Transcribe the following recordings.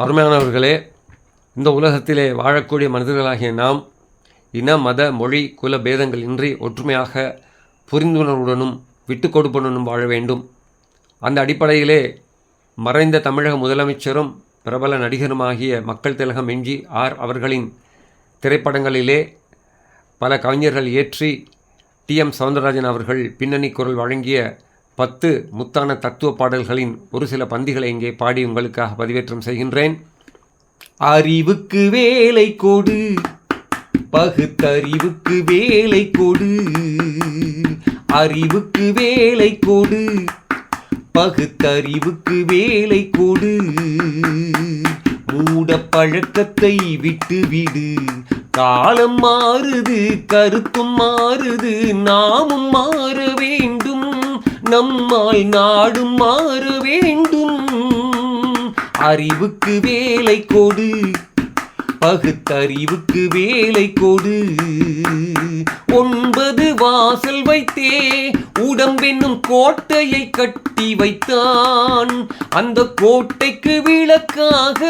அருமையானவர்களே, இந்த உலகத்திலே வாழக்கூடிய மனிதர்களாகிய நாம் இன மத மொழி குல பேதங்கள் இன்றி ஒற்றுமையாக புரிந்துணர்வுடனும் விட்டு கொடுப்புடனும் வாழ வேண்டும். அந்த அடிப்படையிலே மறைந்த தமிழக முதலமைச்சரும் பிரபல நடிகருமாகிய மக்கள் திலகம் எம்.ஜி.ஆர். அவர்களின் திரைப்படங்களிலே பல கவிஞர்கள் இயற்றி டி.எம். சௌந்தரராஜன் அவர்கள் பின்னணி குரல் வழங்கிய 10 முத்தான தத்துவ பாடல்களின் ஒரு சில பந்திகளை இங்கே பாடி உங்களுக்காக பதிவேற்றம் செய்கின்றேன். அறிவுக்கு வேலை கொடு, பகுத்தறிவுக்கு வேலை கொடு, அறிவுக்கு வேலை கொடு, பகுத்தறிவுக்கு வேலை கொடு, மூட பழக்கத்தை விட்டுவிடு, காலம் மாறுது கருத்தும் மாறுது, நாமும் மாற வேண்டும், நம்மால் நாடும் மாற வேண்டும். அறிவுக்கு வேலை கொடு, பகுத்தறிவுக்கு வேலை கொடு. 9 வாசல் வைத்தே உடம்பென்னும் கோட்டையை கட்டி வைத்தான், அந்த கோட்டைக்கு விளக்காக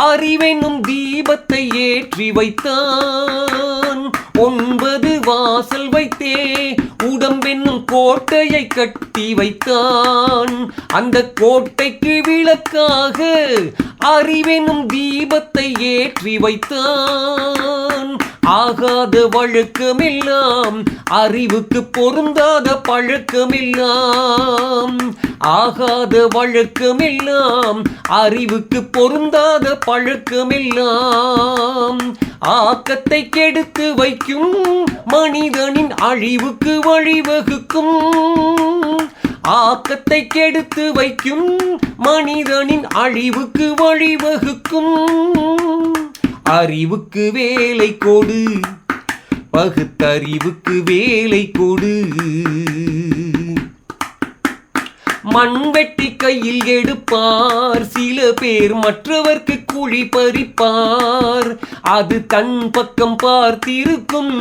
அறிவென்னும் தீபத்தை ஏற்றி வைத்தான். 9 வாசல் வைத்தே உடம்பென்னும் கோட்டையை கட்டி வைத்தான், அந்த கோட்டைக்கு விளக்காக அறிவென்னும் தீபத்தை ஏற்றி வைத்தான். ஆகாத வழக்கமெல்லாம் அறிவுக்கு பொருந்தாத பழக்கமெல்லாம், ஆகாத வழக்கமெல்லாம் அறிவுக்கு பொருந்தாத பழக்கமெல்லாம், ஆக்கத்தை கெடுத்து வைக்கும் மனிதனின் அழிவுக்கு வழிவகுக்கும், ஆக்கத்தை கெடுத்து வைக்கும் மனிதனின் அழிவுக்கு வழிவகுக்கும். அறிவுக்கு வேலை கொடு, பகுத்தறிவுக்கு வேலை கொடு. மண்வெட்டி கையில் எடுப்பார் சில பேர், மற்றவர்க்கு குழி பறிப்பார், அது தன் பக்கம் பார்த்திருக்கும்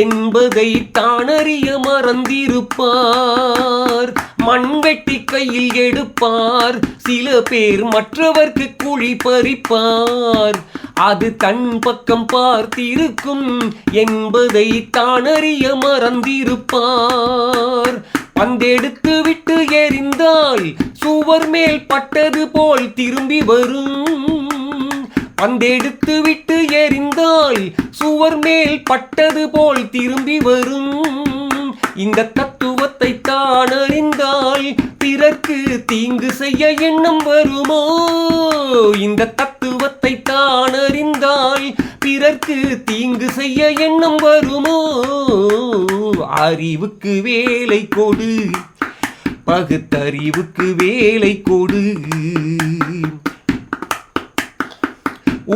என்பதை தானறிய மறந்திருப்பார். மண்வெட்டி கையில் எடுப்பார் சில பேர், மற்றவர்க்கு குழி பறிப்பார், அது தன் பக்கம் பார்த்திருக்கும் என்பதை தானறிய மறந்திருப்பார். பந்தெடுத்து விட்டு எறிந்தால் சுவர் மேல் பட்டது போல் திரும்பி வரும், பந்தெடுத்து விட்டு எறிந்தால் சுவர் மேல் பட்டது போல் திரும்பி வரும். இந்த தத்துவத்தை தான் அறிந்தால் பிறர்க்கு தீங்கு செய்ய எண்ணம் வருமோ, இந்த தத்துவத்தை தான் அறிந்தால் பிறர்க்கு தீங்கு செய்ய எண்ணம் வருமோ. அறிவுக்கு வேலை கொடு, பகுத்தறிவுக்கு வேலை கொடு.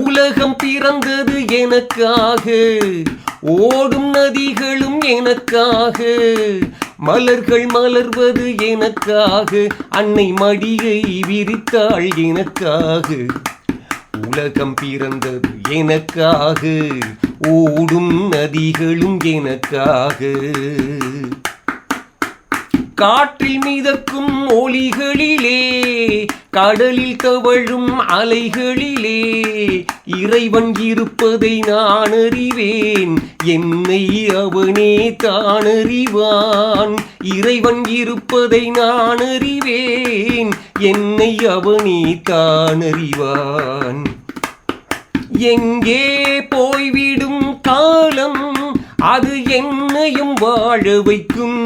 உலகம் பிறந்தது எனக்காக, ஓடும் நதிகளும் எனக்காக, மலர்கள் மலர்வது எனக்காக, அன்னை மடியை விரித்தாள் எனக்காக. உலகம் பிறந்தது எனக்காக, ஓடும் நதிகளும் எனக்காக. காற்றில் மிதக்கும் ஒளிகளிலே, கடலில் தவழும் அலைகளிலே, இறைவன் இருப்பதை நான் அறிவேன், என்னை அவனே தான் அறிவான். இறைவன் இருப்பதை நான் அறிவேன், என்னை அவனே தான் அறிவான். எங்கே போய்விடும் காலம் அது என்னையும் வாழ வைக்கும்,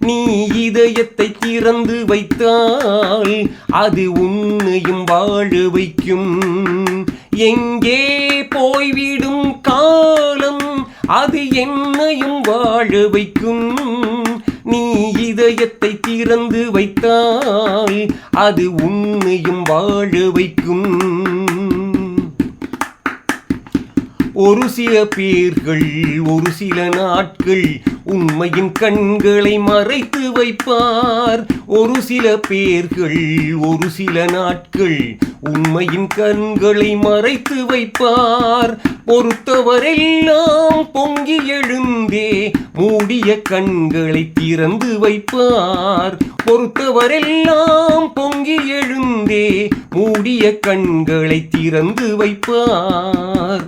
நீ இதயத்தை திறந்து வைத்தால் அது உன்னையும் வாழ வைக்கும். எங்கே போய்விடும் காலம் அது என்னையும் வாழ வைக்கும், நீ இதயத்தை திறந்து வைத்தால் அது உன்னையும் வாழ வைக்கும். ஒரு சில பேர்கள் ஒரு சில நாட்கள் உண்மையின் கண்களை மறைத்து வைப்பார். ஒரு சில பேர்கள் ஒரு சில நாட்கள் உண்மையின் கண்களை மறைத்து வைப்பார். பொறுத்தவரெல்லாம் பொங்கி எழுந்தே மூடிய கண்களை திறந்து வைப்பார். பொறுத்தவரெல்லாம் பொங்கி எழுந்தே மூடிய கண்களை திறந்து வைப்பார்.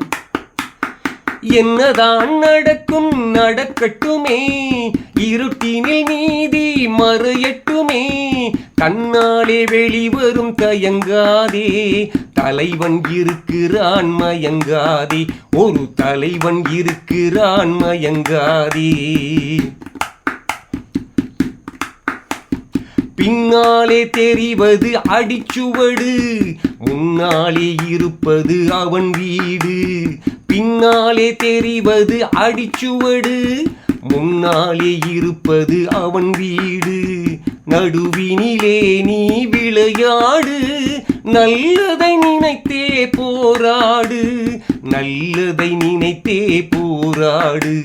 என்னதான் நடக்கும் நடக்கட்டுமே, இருட்டினில் நீதி மறையட்டுமே, கண்ணாலே வெளிவரும் தயங்காதே, தலைவன் இருக்கிறான் மயங்காதே, ஒரு தலைவன் இருக்கிறான் மயங்காதே. பின்னாலே தெரிவது அடிச்சுவடு, முன்னாலே இருப்பது அவன் வீடு. பின்னாலே தெரிவது அடிச்சுவடு, முன்னாலே இருப்பது அவன் வீடு. நடுவினிலே நீ விளையாடு, நல்லதை நினைத்தே போராடு, நல்லதை நினைத்தே போராடு.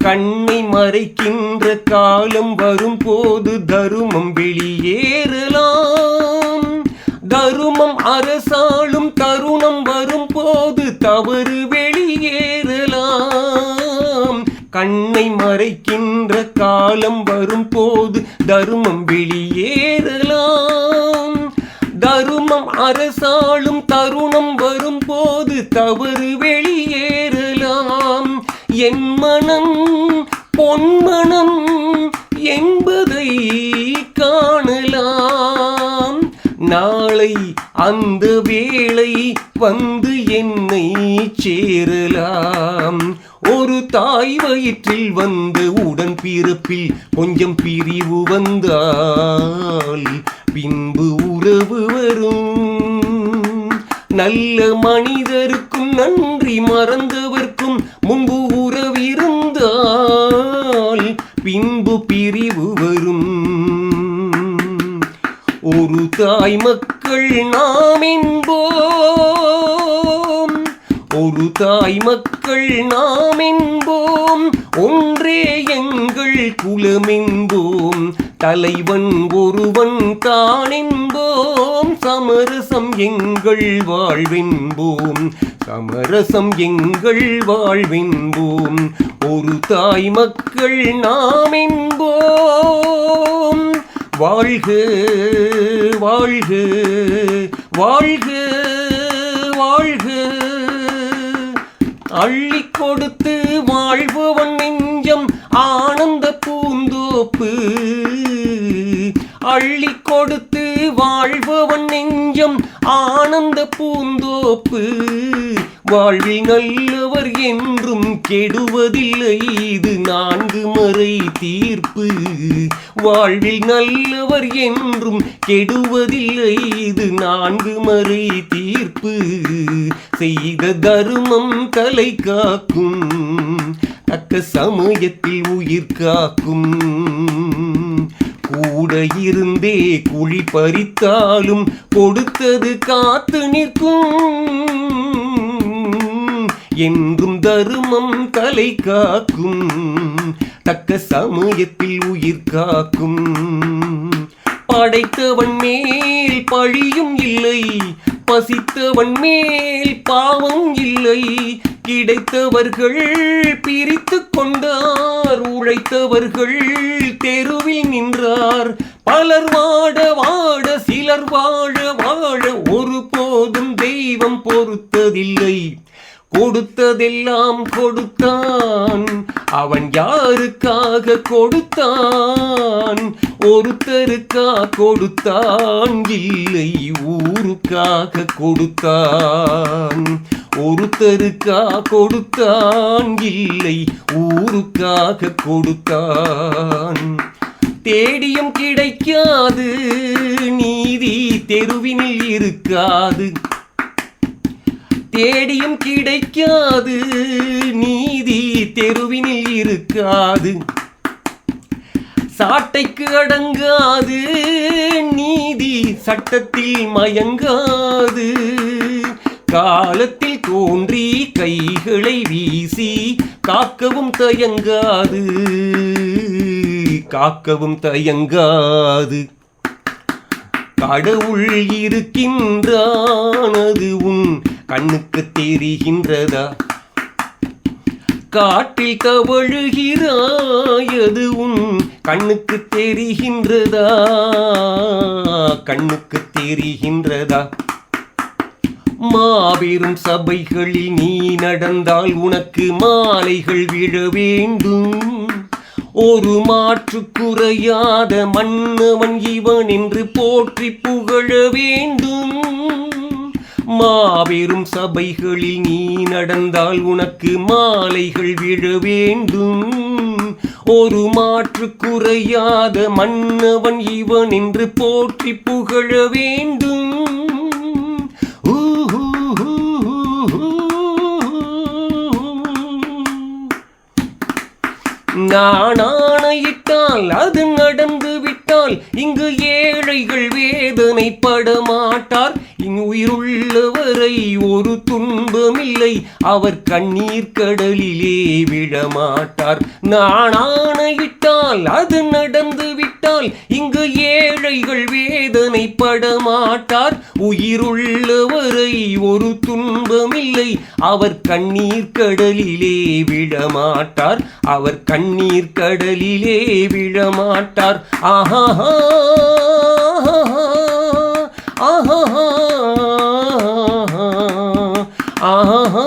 கண்ணை மறைக்கின்ற காலம் வரும்போது தருமம் வெளியேறலாம். தருமம் அரசாளும் தருணம் வரும்போது தவறு வெளியேறலாம். கண்ணை மறைக்கின்ற காலம் வரும்போது தருமம் வெளியேறலாம். தருமம் அரசாளும் தருணம் வரும்போது தவறு வெளியேறலாம். என் மனம் பொன்மனம் என்பதை காணலாம். நாளை அந்த வேளை வந்து என்னை சேரலாம். ஒரு தாய் வயிற்றில் வந்த உடன் பிறப்பில் கொஞ்சம் பிரிவு வந்தால் பின்பு உறவு வரும். நல்ல மனிதருக்கும் நன்றி மறந்தவர்க்கும் முன்பு உறவிருந்தால் பின்பு பிரிவு வரும். ஒரு தாய் மக்கள் நாம் என்போம், ஒரு தாய் மக்கள் நாம் என்போம், ஒன்றே எங்கள் குலமென்போம், தலைவன் ஒருவன் தான் என்போம், சமரசம் எங்கள் வாழ்வென்போம், சமரசம் எங்கள் வாழ்வென்போம். ஒரு தாய் மக்கள் நாம் என்போம். வாழ்க வாழ்க வாழ்க வாழ்க. அள்ளி கொடுத்து வாழ்பவன் நெஞ்சம் ஆனந்த பூந்தோப்பு. அள்ளி கொடுத்து வாழ்பவன் நெஞ்சம் ஆனந்த பூந்தோப்பு. வாழ்வில் நல்லவர் என்றும் கெடுவதில்லை, இது 4 மறை தீர்ப்பு. வாழ்வில் நல்லவர் என்றும் கெடுவதில்லை, இது 4 மறை தீர்ப்பு. செய்த தர்மம் தலை காக்கும், தக்க சமயத்தில் உயிர் காக்கும். கூட இருந்தே குழி பறித்தாலும் கொடுத்தது காத்து நிற்கும். என்றும் தருமம் தலை காக்கும், தக்க சமயத்தில் உயிர் காக்கும். படைத்தவன் மேல் பழியும் இல்லை, பசித்தவன் மேல் பாவம் இல்லை. கிடைத்தவர்கள் பிரித்து கொண்டார், உழைத்தவர்கள் தெருவில் நின்றார். பலர் வாட வாட சிலர் வாழ வாழ ஒருபோதும் தெய்வம் பொறுத்ததில்லை. கொடுத்ததெல்லாம் கொடுத்தான், அவன் யாருக்காக கொடுத்தான்? ஒருத்தருக்கா கொடுத்தான், இல்லை ஊருக்காக கொடுத்தான். ஒருத்தருக்கா கொடுத்தான், இல்லை ஊருக்காக கொடுத்தான். தேடியும் கிடைக்காது நீதி தெருவினில் இருக்காது. தேடியும் கிடைக்காது நீதி தெருவினில் இருக்காது. சாட்டைக்கு அடங்காது நீதி சட்டத்தில் மயங்காது. காலத்தில் தோன்றி கை வலைகளை வீசி காக்கவும் தயங்காது, காக்கவும் தயங்காது. கடவுள் இருக்கின்றான் அது உன் கண்ணுக்கு தெரிகின்றதா? காட்டில் தவழுகிறாய் அது உன் கண்ணுக்கு தெரிகின்றதா? கண்ணுக்கு தெரிகின்றதா? மாபெரும் சபைகளில் நீ நடந்தால் உனக்கு மாலைகள் விழ வேண்டும். ஒரு மாற்று குறையாத மன்னவன் இவன் என்று போற்றி புகழ வேண்டும். மாபெரும் சபைகளில் நீ நடந்தால் உனக்கு மாலைகள் விழ வேண்டும். ஒரு மாற்று குறையாத மன்னவன் இவன் என்று போற்றி புகழ வேண்டும். நான் ஆணையிட்டால் அது நடந்து விட்டால் இங்கு ஏழைகள் வேதனைப்பட மாட்டார். இங்கு உயிருள்ளவரை ஒரு துன்பமில்லை, அவர் கண்ணீர் கடலிலே விழமாட்டார். நான் ஆணையிட்டால் அது நடந்து விட்டால் இங்கு ஏழைகள் வேதனைப்பட மாட்டார். உயிருள்ளவரை ஒரு துன்பமில்லை, அவர் கண்ணீர் கடலிலே விழமாட்டார். அவர் கண்ணீர் கடலிலே விழமாட்டார். ஆஹா ஆஹா ஆஹா